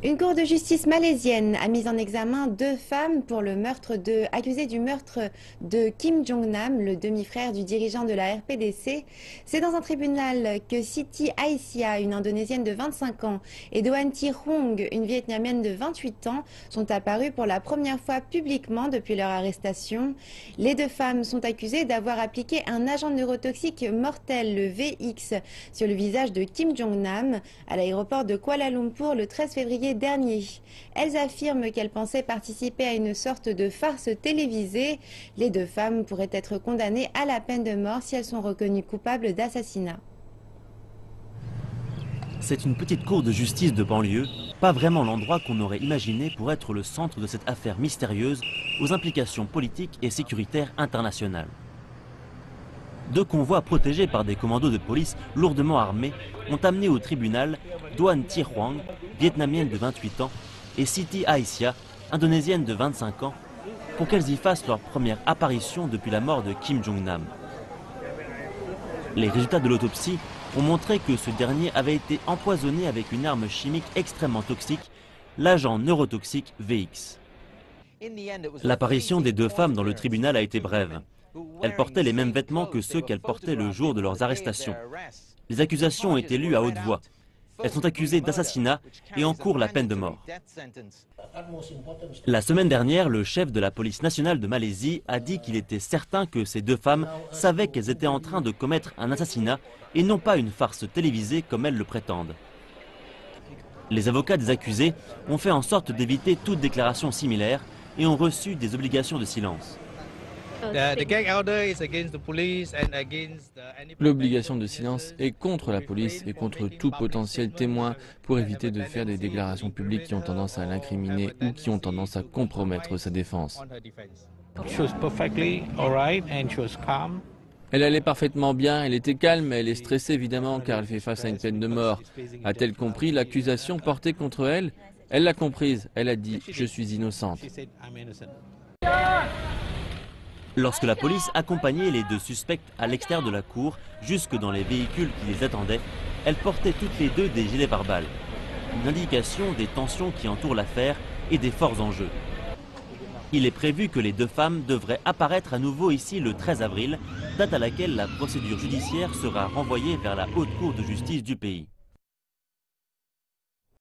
Une cour de justice malaisienne a mis en examen deux femmes pour accusées du meurtre de Kim Jong-nam, le demi-frère du dirigeant de la RPDC. C'est dans un tribunal que Siti Aisyah, une Indonésienne de 25 ans, et Doan Thi Huong, une Vietnamienne de 28 ans, sont apparues pour la première fois publiquement depuis leur arrestation. Les deux femmes sont accusées d'avoir appliqué un agent neurotoxique mortel, le VX, sur le visage de Kim Jong-nam à l'aéroport de Kuala Lumpur le 13 février dernier. Elles affirment qu'elles pensaient participer à une sorte de farce télévisée. Les deux femmes pourraient être condamnées à la peine de mort si elles sont reconnues coupables d'assassinat. C'est une petite cour de justice de banlieue, pas vraiment l'endroit qu'on aurait imaginé pour être le centre de cette affaire mystérieuse aux implications politiques et sécuritaires internationales. Deux convois protégés par des commandos de police lourdement armés ont amené au tribunal Doan Thi Huong, vietnamienne de 28 ans, et Siti Aisyah, indonésienne de 25 ans, pour qu'elles y fassent leur première apparition depuis la mort de Kim Jong-nam. Les résultats de l'autopsie ont montré que ce dernier avait été empoisonné avec une arme chimique extrêmement toxique, l'agent neurotoxique VX. L'apparition des deux femmes dans le tribunal a été brève. Elles portaient les mêmes vêtements que ceux qu'elles portaient le jour de leurs arrestations. Les accusations ont été lues à haute voix. Elles sont accusées d'assassinat et encourent la peine de mort. La semaine dernière, le chef de la police nationale de Malaisie a dit qu'il était certain que ces deux femmes savaient qu'elles étaient en train de commettre un assassinat et non pas une farce télévisée comme elles le prétendent. Les avocats des accusés ont fait en sorte d'éviter toute déclaration similaire et ont reçu des obligations de silence. L'obligation de silence est contre la police et contre tout potentiel témoin pour éviter de faire des déclarations publiques qui ont tendance à l'incriminer ou qui ont tendance à compromettre sa défense. Elle allait parfaitement bien, elle était calme, mais elle est stressée évidemment car elle fait face à une peine de mort. A-t-elle compris l'accusation portée contre elle? Elle l'a comprise, elle a dit « je suis innocente ». Lorsque la police accompagnait les deux suspectes à l'extérieur de la cour, jusque dans les véhicules qui les attendaient, elles portaient toutes les deux des gilets pare-balles. Une indication des tensions qui entourent l'affaire et des forts enjeux. Il est prévu que les deux femmes devraient apparaître à nouveau ici le 13 avril, date à laquelle la procédure judiciaire sera renvoyée vers la haute cour de justice du pays.